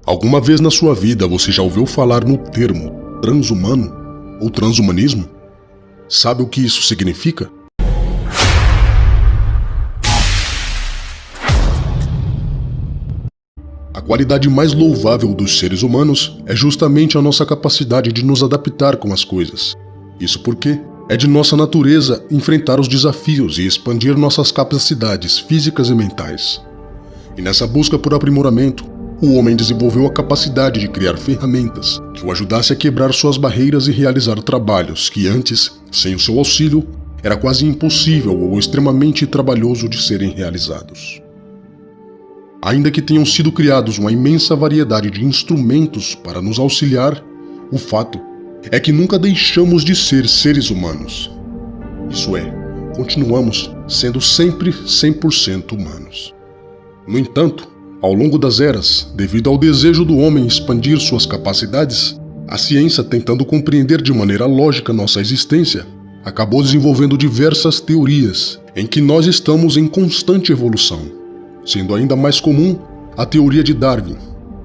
Alguma vez na sua vida você já ouviu falar no termo transhumano ou transhumanismo? Sabe o que isso significa? A qualidade mais louvável dos seres humanos é justamente a nossa capacidade de nos adaptar com as coisas. Isso porque é de nossa natureza enfrentar os desafios e expandir nossas capacidades físicas e mentais. E nessa busca por aprimoramento, o homem desenvolveu a capacidade de criar ferramentas que o ajudasse a quebrar suas barreiras e realizar trabalhos que antes, sem o seu auxílio, era quase impossível ou extremamente trabalhoso de serem realizados. Ainda que tenham sido criados uma imensa variedade de instrumentos para nos auxiliar, o fato é que nunca deixamos de ser seres humanos. Isso é, continuamos sendo sempre 100% humanos. No entanto, ao longo das eras, devido ao desejo do homem expandir suas capacidades, a ciência, tentando compreender de maneira lógica nossa existência, acabou desenvolvendo diversas teorias em que nós estamos em constante evolução, sendo ainda mais comum a teoria de Darwin,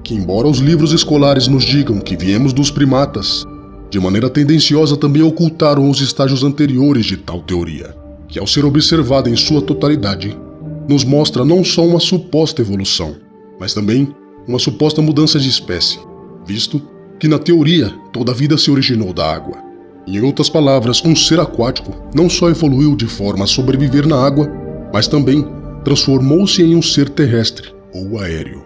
que embora os livros escolares nos digam que viemos dos primatas, de maneira tendenciosa também ocultaram os estágios anteriores de tal teoria, que ao ser observada em sua totalidade, nos mostra não só uma suposta evolução, mas também uma suposta mudança de espécie, visto que na teoria toda a vida se originou da água. Em outras palavras, um ser aquático não só evoluiu de forma a sobreviver na água, mas também transformou-se em um ser terrestre ou aéreo.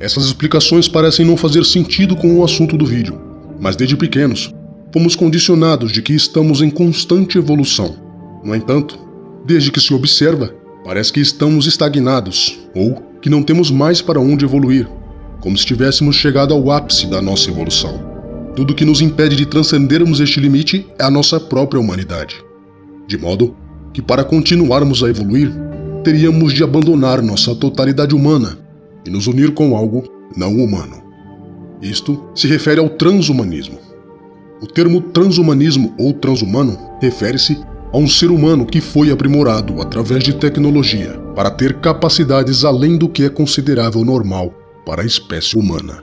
Essas explicações parecem não fazer sentido com o assunto do vídeo, mas desde pequenos fomos condicionados de que estamos em constante evolução. No entanto, desde que se observa, parece que estamos estagnados ou que não temos mais para onde evoluir, como se tivéssemos chegado ao ápice da nossa evolução. Tudo que nos impede de transcendermos este limite é a nossa própria humanidade. De modo que para continuarmos a evoluir, teríamos de abandonar nossa totalidade humana e nos unir com algo não humano. Isto se refere ao transhumanismo. O termo transhumanismo ou transhumano refere-se a um ser humano que foi aprimorado através de tecnologia para ter capacidades além do que é considerável normal para a espécie humana.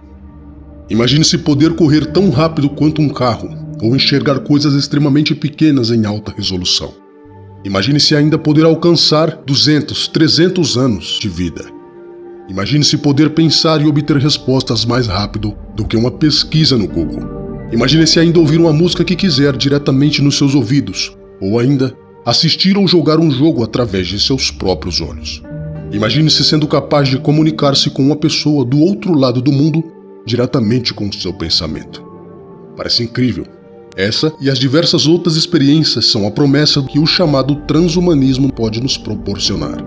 Imagine-se poder correr tão rápido quanto um carro ou enxergar coisas extremamente pequenas em alta resolução. Imagine-se ainda poder alcançar 200, 300 anos de vida. Imagine-se poder pensar e obter respostas mais rápido do que uma pesquisa no Google. Imagine-se ainda ouvir uma música que quiser diretamente nos seus ouvidos, ou ainda assistir ou jogar um jogo através de seus próprios olhos. Imagine-se sendo capaz de comunicar-se com uma pessoa do outro lado do mundo diretamente com o seu pensamento. Parece incrível. Essa e as diversas outras experiências são a promessa que o chamado transhumanismo pode nos proporcionar.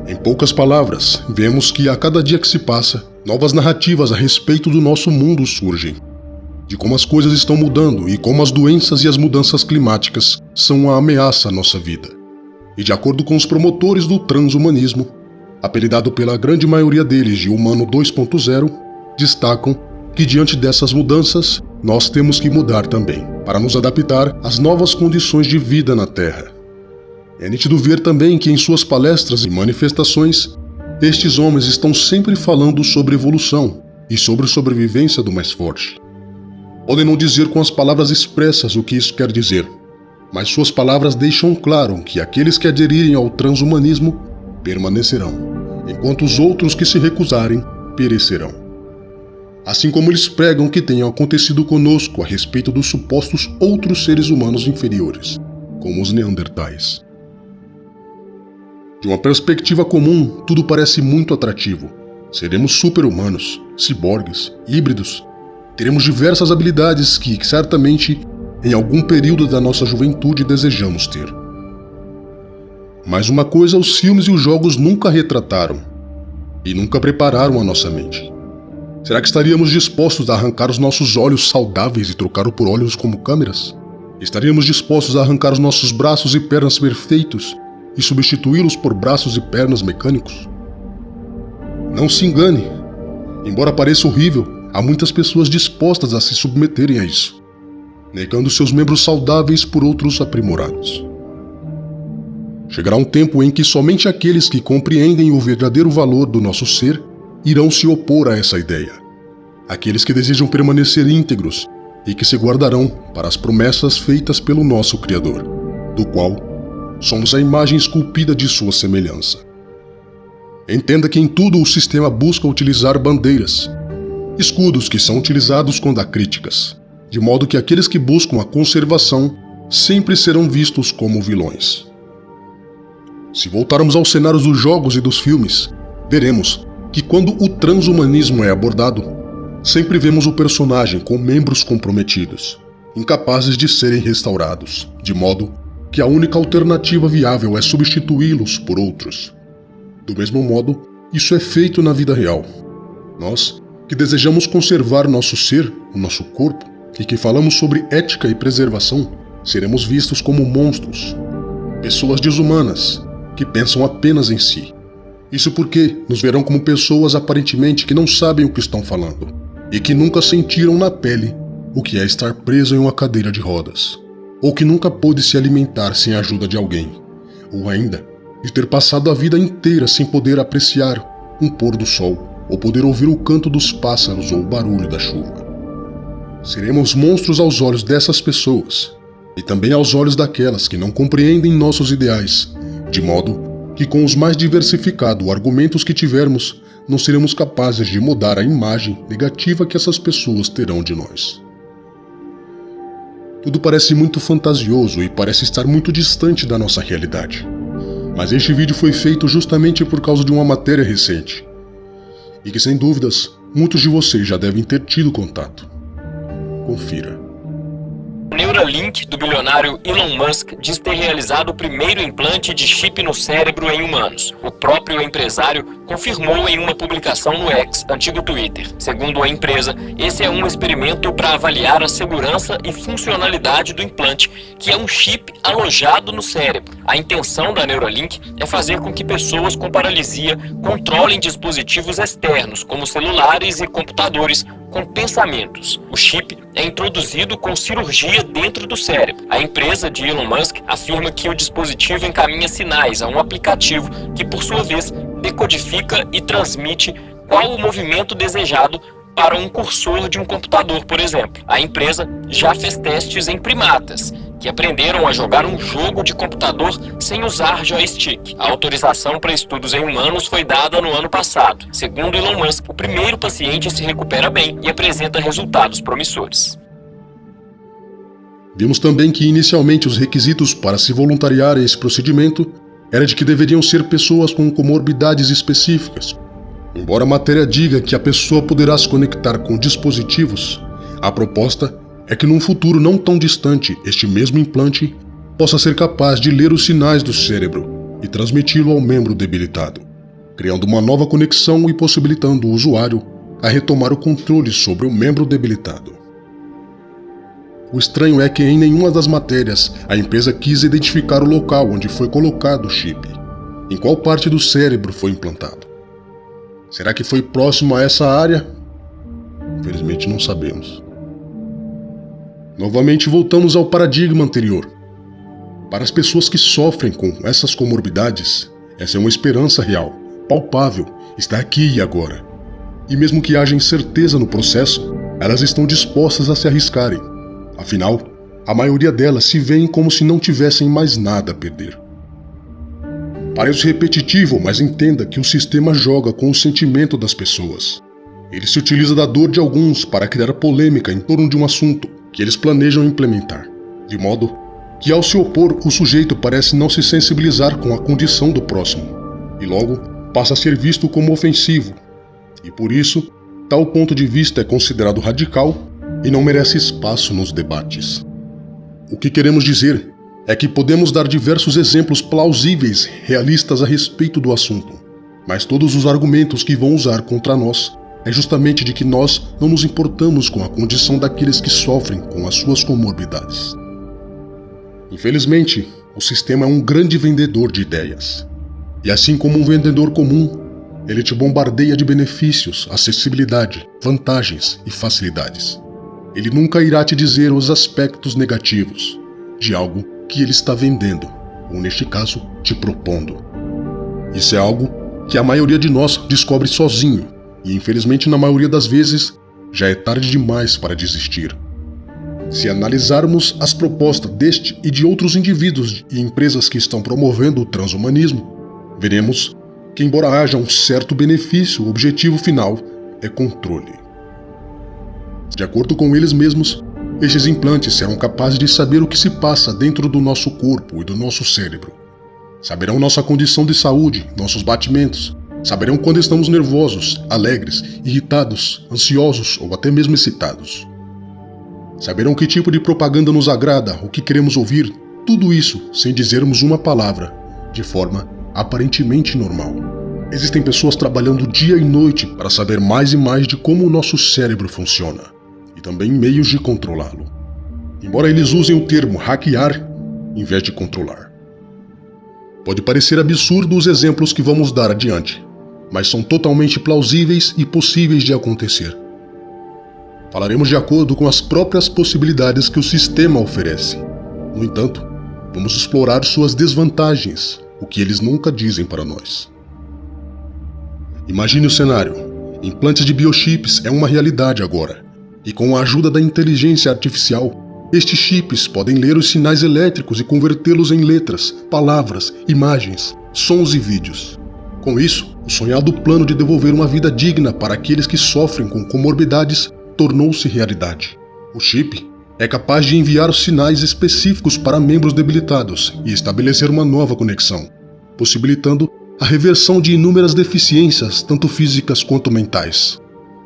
Em poucas palavras, vemos que a cada dia que se passa, novas narrativas a respeito do nosso mundo surgem, de como as coisas estão mudando e como as doenças e as mudanças climáticas são uma ameaça à nossa vida. E de acordo com os promotores do transhumanismo, apelidado pela grande maioria deles de Humano 2.0, destacam que diante dessas mudanças, nós temos que mudar também, para nos adaptar às novas condições de vida na Terra. É nítido ver também que em suas palestras e manifestações, estes homens estão sempre falando sobre evolução e sobre sobrevivência do mais forte. Podem não dizer com as palavras expressas o que isso quer dizer, mas suas palavras deixam claro que aqueles que aderirem ao transhumanismo permanecerão, enquanto os outros que se recusarem perecerão. Assim como eles pregam que tenha acontecido conosco a respeito dos supostos outros seres humanos inferiores, como os neandertais. De uma perspectiva comum, tudo parece muito atrativo. Seremos super-humanos, ciborgues, híbridos. Teremos diversas habilidades que, certamente, em algum período da nossa juventude desejamos ter. Mas uma coisa os filmes e os jogos nunca retrataram e nunca prepararam a nossa mente. Será que estaríamos dispostos a arrancar os nossos olhos saudáveis e trocá-los por olhos como câmeras? Estaríamos dispostos a arrancar os nossos braços e pernas perfeitos e substituí-los por braços e pernas mecânicos? Não se engane. Embora pareça horrível, há muitas pessoas dispostas a se submeterem a isso, negando seus membros saudáveis por outros aprimorados. Chegará um tempo em que somente aqueles que compreendem o verdadeiro valor do nosso ser irão se opor a essa ideia. Aqueles que desejam permanecer íntegros e que se guardarão para as promessas feitas pelo nosso Criador, do qual somos a imagem esculpida de sua semelhança. Entenda que em tudo o sistema busca utilizar bandeiras, escudos que são utilizados quando há críticas, de modo que aqueles que buscam a conservação sempre serão vistos como vilões. Se voltarmos aos cenários dos jogos e dos filmes, veremos que quando o transhumanismo é abordado, sempre vemos o personagem com membros comprometidos, incapazes de serem restaurados, de modo que a única alternativa viável é substituí-los por outros. Do mesmo modo, isso é feito na vida real. Nós, que desejamos conservar nosso ser, o nosso corpo, e que falamos sobre ética e preservação, seremos vistos como monstros, pessoas desumanas, que pensam apenas em si. Isso porque nos verão como pessoas aparentemente que não sabem o que estão falando, e que nunca sentiram na pele o que é estar preso em uma cadeira de rodas, ou que nunca pôde se alimentar sem a ajuda de alguém, ou ainda de ter passado a vida inteira sem poder apreciar um pôr do sol, ou poder ouvir o canto dos pássaros ou o barulho da chuva. Seremos monstros aos olhos dessas pessoas, e também aos olhos daquelas que não compreendem nossos ideais, de modo que com os mais diversificados argumentos que tivermos, não seremos capazes de mudar a imagem negativa que essas pessoas terão de nós. Tudo parece muito fantasioso e parece estar muito distante da nossa realidade. Mas este vídeo foi feito justamente por causa de uma matéria recente, e que sem dúvidas, muitos de vocês já devem ter tido contato. Confira. O Neuralink do bilionário Elon Musk diz ter realizado o primeiro implante de chip no cérebro em humanos. O próprio empresário confirmou em uma publicação no X, antigo Twitter. Segundo a empresa, esse é um experimento para avaliar a segurança e funcionalidade do implante, que é um chip alojado no cérebro. A intenção da Neuralink é fazer com que pessoas com paralisia controlem dispositivos externos, como celulares e computadores, com pensamentos. O chip é introduzido com cirurgia dentro do cérebro. A empresa de Elon Musk afirma que o dispositivo encaminha sinais a um aplicativo que, por sua vez, decodifica e transmite qual o movimento desejado para um cursor de um computador, por exemplo. A empresa já fez testes em primatas, que aprenderam a jogar um jogo de computador sem usar joystick. A autorização para estudos em humanos foi dada no ano passado. Segundo Elon Musk, o primeiro paciente se recupera bem e apresenta resultados promissores. Vimos também que inicialmente os requisitos para se voluntariar a esse procedimento era de que deveriam ser pessoas com comorbidades específicas. Embora a matéria diga que a pessoa poderá se conectar com dispositivos, a proposta é que num futuro não tão distante, este mesmo implante possa ser capaz de ler os sinais do cérebro e transmiti-lo ao membro debilitado, criando uma nova conexão e possibilitando o usuário a retomar o controle sobre o membro debilitado. O estranho é que em nenhuma das matérias a empresa quis identificar o local onde foi colocado o chip, em qual parte do cérebro foi implantado. Será que foi próximo a essa área? Infelizmente não sabemos. Novamente voltamos ao paradigma anterior. Para as pessoas que sofrem com essas comorbidades, essa é uma esperança real, palpável, está aqui e agora. E mesmo que haja incerteza no processo, elas estão dispostas a se arriscarem. Afinal, a maioria delas se veem como se não tivessem mais nada a perder. Parece repetitivo, mas entenda que o sistema joga com o sentimento das pessoas. Ele se utiliza da dor de alguns para criar polêmica em torno de um assunto que eles planejam implementar, de modo que ao se opor, o sujeito parece não se sensibilizar com a condição do próximo, e logo passa a ser visto como ofensivo, e por isso, tal ponto de vista é considerado radical e não merece espaço nos debates. O que queremos dizer é que podemos dar diversos exemplos plausíveis, realistas a respeito do assunto, mas todos os argumentos que vão usar contra nós é justamente de que nós não nos importamos com a condição daqueles que sofrem com as suas comorbidades. Infelizmente, o sistema é um grande vendedor de ideias. E assim como um vendedor comum, ele te bombardeia de benefícios, acessibilidade, vantagens e facilidades. Ele nunca irá te dizer os aspectos negativos de algo que ele está vendendo, ou neste caso, te propondo. Isso é algo que a maioria de nós descobre sozinho, e infelizmente na maioria das vezes já é tarde demais para desistir. Se analisarmos as propostas deste e de outros indivíduos e empresas que estão promovendo o transhumanismo, veremos que, embora haja um certo benefício, o objetivo final é controle. De acordo com eles mesmos, estes implantes serão capazes de saber o que se passa dentro do nosso corpo e do nosso cérebro. Saberão nossa condição de saúde, nossos batimentos, saberão quando estamos nervosos, alegres, irritados, ansiosos ou até mesmo excitados. Saberão que tipo de propaganda nos agrada, o que queremos ouvir, tudo isso sem dizermos uma palavra, de forma aparentemente normal. Existem pessoas trabalhando dia e noite para saber mais e mais de como o nosso cérebro funciona, e também meios de controlá-lo. Embora eles usem o termo hackear em vez de controlar. Pode parecer absurdo os exemplos que vamos dar adiante, mas são totalmente plausíveis e possíveis de acontecer. Falaremos de acordo com as próprias possibilidades que o sistema oferece. No entanto, vamos explorar suas desvantagens, o que eles nunca dizem para nós. Imagine o cenário. Implantes de biochips é uma realidade agora, e com a ajuda da inteligência artificial, estes chips podem ler os sinais elétricos e convertê-los em letras, palavras, imagens, sons e vídeos. Com isso, o sonhado plano de devolver uma vida digna para aqueles que sofrem com comorbidades tornou-se realidade. O chip é capaz de enviar sinais específicos para membros debilitados e estabelecer uma nova conexão, possibilitando a reversão de inúmeras deficiências, tanto físicas quanto mentais.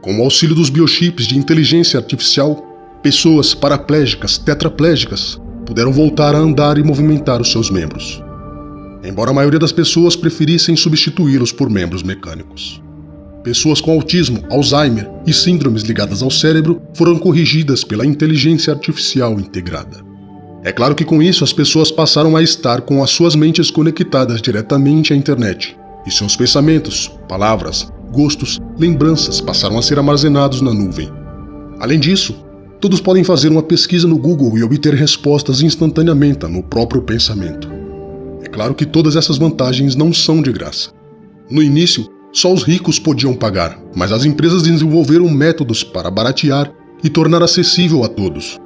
Com o auxílio dos biochips de inteligência artificial, pessoas paraplégicas, tetraplégicas, puderam voltar a andar e movimentar os seus membros, embora a maioria das pessoas preferissem substituí-los por membros mecânicos. Pessoas com autismo, Alzheimer e síndromes ligadas ao cérebro foram corrigidas pela inteligência artificial integrada. É claro que com isso as pessoas passaram a estar com as suas mentes conectadas diretamente à internet, e seus pensamentos, palavras, gostos, lembranças passaram a ser armazenados na nuvem. Além disso, todos podem fazer uma pesquisa no Google e obter respostas instantaneamente no próprio pensamento. É claro que todas essas vantagens não são de graça. No início, só os ricos podiam pagar, mas as empresas desenvolveram métodos para baratear e tornar acessível a todos.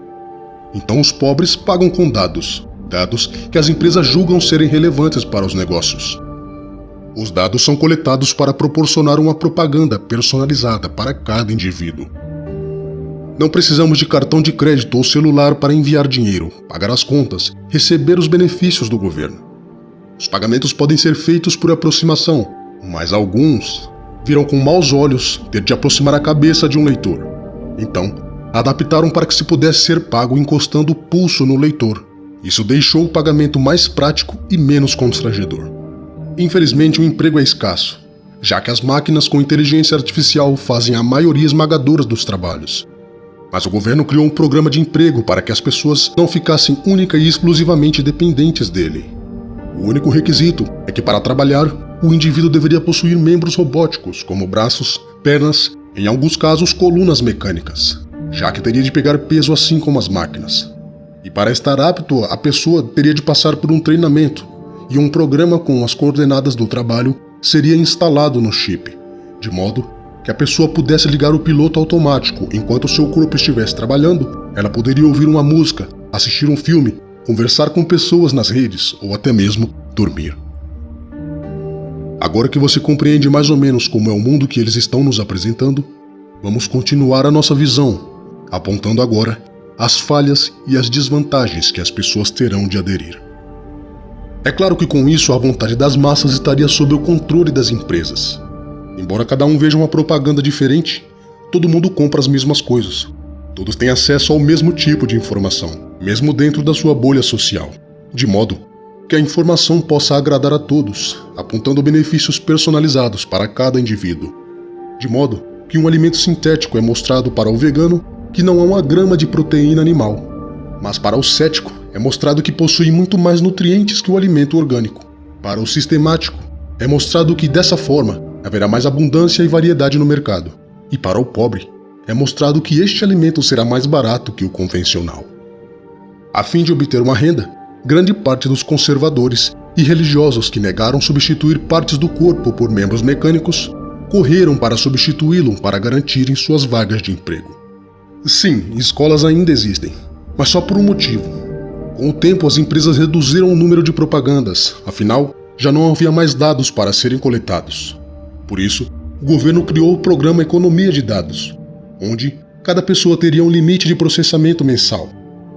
Então os pobres pagam com dados que as empresas julgam serem relevantes para os negócios. Os dados são coletados para proporcionar uma propaganda personalizada para cada indivíduo. Não precisamos de cartão de crédito ou celular para enviar dinheiro, pagar as contas, receber os benefícios do governo. Os pagamentos podem ser feitos por aproximação, mas alguns viram com maus olhos ter de aproximar a cabeça de um leitor. Então, adaptaram para que se pudesse ser pago encostando o pulso no leitor. Isso deixou o pagamento mais prático e menos constrangedor. Infelizmente, o emprego é escasso, já que as máquinas com inteligência artificial fazem a maioria esmagadora dos trabalhos. Mas o governo criou um programa de emprego para que as pessoas não ficassem única e exclusivamente dependentes dele. O único requisito é que, para trabalhar, o indivíduo deveria possuir membros robóticos, como braços, pernas, em alguns casos colunas mecânicas, já que teria de pegar peso assim como as máquinas. E para estar apto, a pessoa teria de passar por um treinamento, e um programa com as coordenadas do trabalho seria instalado no chip, de modo que a pessoa pudesse ligar o piloto automático enquanto seu corpo estivesse trabalhando. Ela poderia ouvir uma música, assistir um filme, conversar com pessoas nas redes ou até mesmo dormir. Agora que você compreende mais ou menos como é o mundo que eles estão nos apresentando, vamos continuar a nossa visão, apontando agora as falhas e as desvantagens que as pessoas terão de aderir. É claro que com isso a vontade das massas estaria sob o controle das empresas. Embora cada um veja uma propaganda diferente, todo mundo compra as mesmas coisas. Todos têm acesso ao mesmo tipo de informação, mesmo dentro da sua bolha social, de modo que a informação possa agradar a todos, apontando benefícios personalizados para cada indivíduo. De modo que um alimento sintético é mostrado para o vegano que não há uma grama de proteína animal, mas para o cético é mostrado que possui muito mais nutrientes que o alimento orgânico. Para o sistemático é mostrado que dessa forma haverá mais abundância e variedade no mercado. E para o pobre é mostrado que este alimento será mais barato que o convencional. A fim de obter uma renda, grande parte dos conservadores e religiosos que negaram substituir partes do corpo por membros mecânicos correram para substituí-lo para garantirem suas vagas de emprego. Sim, escolas ainda existem, mas só por um motivo. Com o tempo, as empresas reduziram o número de propagandas, afinal, já não havia mais dados para serem coletados. Por isso, o governo criou o programa Economia de Dados, onde cada pessoa teria um limite de processamento mensal,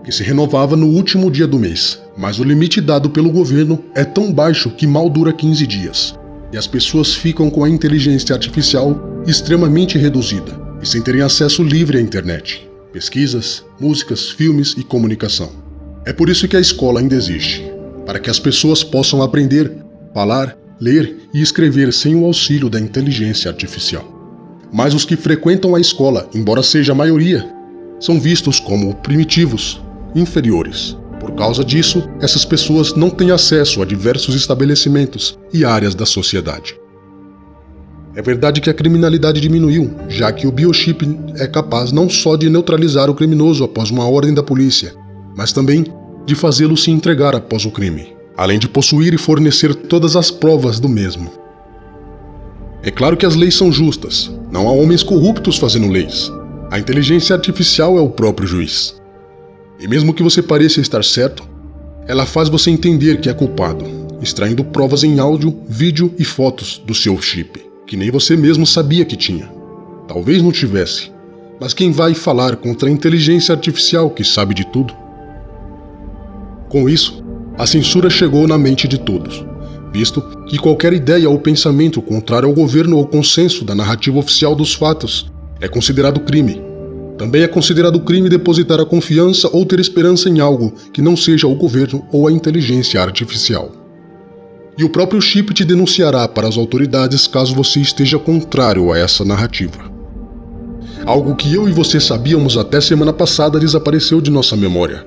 que se renovava no último dia do mês, mas o limite dado pelo governo é tão baixo que mal dura 15 dias, e as pessoas ficam com a inteligência artificial extremamente reduzida e sem terem acesso livre à internet, pesquisas, músicas, filmes e comunicação. É por isso que a escola ainda existe, para que as pessoas possam aprender, falar, ler e escrever sem o auxílio da inteligência artificial. Mas os que frequentam a escola, embora seja a maioria, são vistos como primitivos, inferiores. Por causa disso, essas pessoas não têm acesso a diversos estabelecimentos e áreas da sociedade. É verdade que a criminalidade diminuiu, já que o biochip é capaz não só de neutralizar o criminoso após uma ordem da polícia, mas também de fazê-lo se entregar após o crime, além de possuir e fornecer todas as provas do mesmo. É claro que as leis são justas, não há homens corruptos fazendo leis. A inteligência artificial é o próprio juiz. E mesmo que você pareça estar certo, ela faz você entender que é culpado, extraindo provas em áudio, vídeo e fotos do seu chip, que nem você mesmo sabia que tinha. Talvez não tivesse, mas quem vai falar contra a inteligência artificial que sabe de tudo? Com isso, a censura chegou na mente de todos, visto que qualquer ideia ou pensamento contrário ao governo ou consenso da narrativa oficial dos fatos é considerado crime. Também é considerado crime depositar a confiança ou ter esperança em algo que não seja o governo ou a inteligência artificial. E o próprio chip te denunciará para as autoridades caso você esteja contrário a essa narrativa. Algo que eu e você sabíamos até semana passada desapareceu de nossa memória,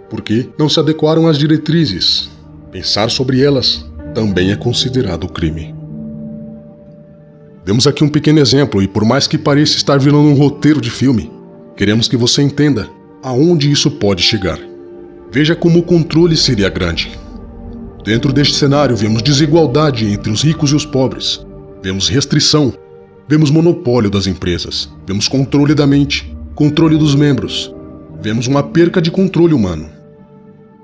porque não se adequaram às diretrizes. Pensar sobre elas também é considerado crime. Demos aqui um pequeno exemplo e por mais que pareça estar virando um roteiro de filme, queremos que você entenda aonde isso pode chegar. Veja como o controle seria grande. Dentro deste cenário vemos desigualdade entre os ricos e os pobres, vemos restrição, vemos monopólio das empresas, vemos controle da mente, controle dos membros, vemos uma perca de controle humano.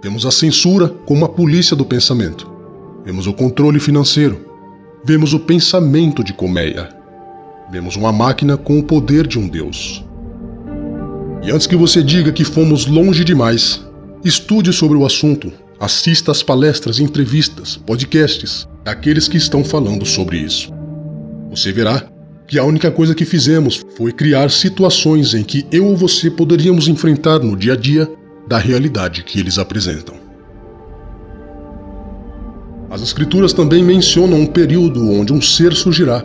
Vemos a censura como a polícia do pensamento. Vemos o controle financeiro. Vemos o pensamento de colmeia. Vemos uma máquina com o poder de um deus. E antes que você diga que fomos longe demais, estude sobre o assunto, assista às palestras, entrevistas, podcasts daqueles que estão falando sobre isso. Você verá que a única coisa que fizemos foi criar situações em que eu ou você poderíamos enfrentar no dia a dia da realidade que eles apresentam. As escrituras também mencionam um período onde um ser surgirá,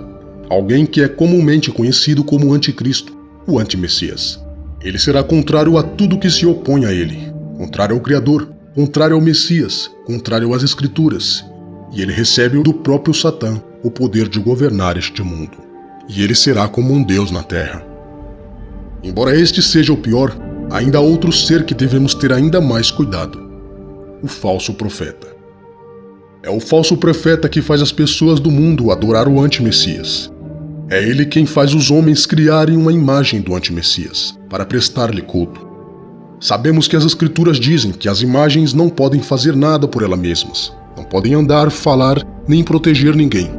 alguém que é comumente conhecido como Anticristo, o Antimessias. Ele será contrário a tudo que se opõe a ele, contrário ao Criador, contrário ao Messias, contrário às escrituras, e ele recebe do próprio Satã o poder de governar este mundo, e ele será como um Deus na terra. Embora este seja o pior, ainda há outro ser que devemos ter ainda mais cuidado: o falso profeta. É o falso profeta que faz as pessoas do mundo adorar o anti-Messias. É ele quem faz os homens criarem uma imagem do anti-Messias, para prestar-lhe culto. Sabemos que as escrituras dizem que as imagens não podem fazer nada por elas mesmas, não podem andar, falar, nem proteger ninguém.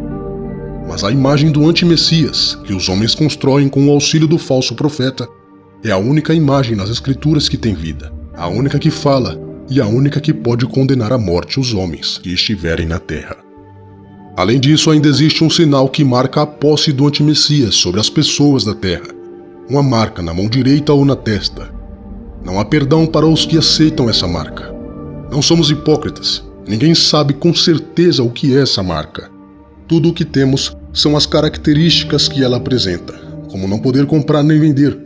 Mas a imagem do anti-Messias, que os homens constroem com o auxílio do falso profeta, é a única imagem nas escrituras que tem vida, a única que fala e a única que pode condenar à morte os homens que estiverem na terra. Além disso, ainda existe um sinal que marca a posse do antimessias sobre as pessoas da terra, uma marca na mão direita ou na testa. Não há perdão para os que aceitam essa marca. Não somos hipócritas, ninguém sabe com certeza o que é essa marca. Tudo o que temos são as características que ela apresenta, como não poder comprar nem vender.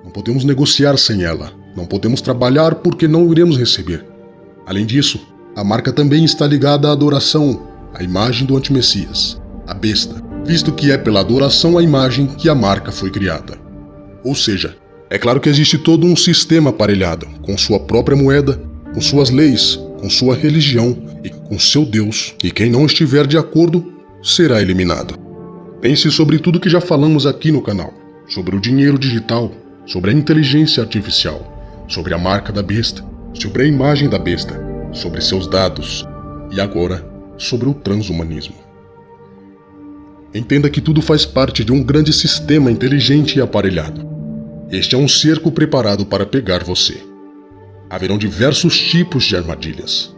Não podemos negociar sem ela, não podemos trabalhar porque não iremos receber. Além disso, a marca também está ligada à adoração, à imagem do antimessias, a besta, visto que é pela adoração à imagem que a marca foi criada. Ou seja, é claro que existe todo um sistema aparelhado, com sua própria moeda, com suas leis, com sua religião e com seu Deus, e quem não estiver de acordo será eliminado. Pense sobre tudo que já falamos aqui no canal, sobre o dinheiro digital, sobre a inteligência artificial, sobre a marca da besta, sobre a imagem da besta, sobre seus dados e agora sobre o transhumanismo. Entenda que tudo faz parte de um grande sistema inteligente e aparelhado. Este é um cerco preparado para pegar você. Haverão diversos tipos de armadilhas.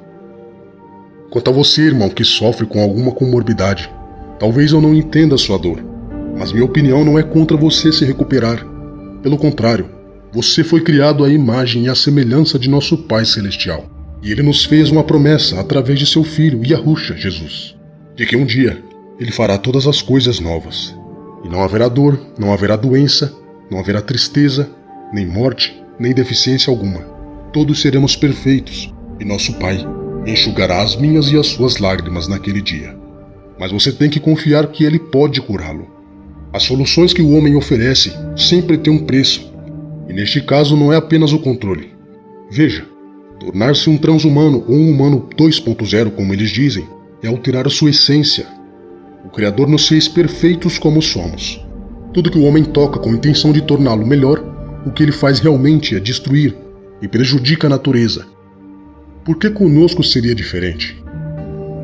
Quanto a você, irmão, que sofre com alguma comorbidade, talvez eu não entenda a sua dor, mas minha opinião não é contra você se recuperar. Pelo contrário, você foi criado à imagem e à semelhança de nosso Pai Celestial. E Ele nos fez uma promessa através de seu Filho, Yahushua, Jesus, de que um dia Ele fará todas as coisas novas. E não haverá dor, não haverá doença, não haverá tristeza, nem morte, nem deficiência alguma. Todos seremos perfeitos, e nosso Pai enxugará as minhas e as suas lágrimas naquele dia. Mas você tem que confiar que Ele pode curá-lo. As soluções que o homem oferece sempre têm um preço, e neste caso não é apenas o controle. Veja, tornar-se um transhumano ou um humano 2.0, como eles dizem, é alterar a sua essência. O Criador nos fez perfeitos como somos. Tudo que o homem toca com a intenção de torná-lo melhor, o que ele faz realmente é destruir e prejudica a natureza. Por que conosco seria diferente?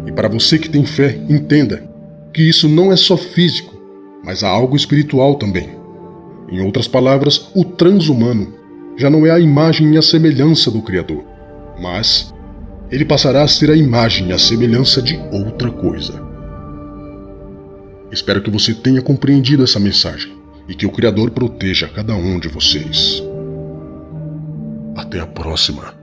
E para você que tem fé, entenda que isso não é só físico, mas há algo espiritual também. Em outras palavras, o transhumano já não é a imagem e a semelhança do Criador, mas ele passará a ser a imagem e a semelhança de outra coisa. Espero que você tenha compreendido essa mensagem e que o Criador proteja cada um de vocês. Até a próxima.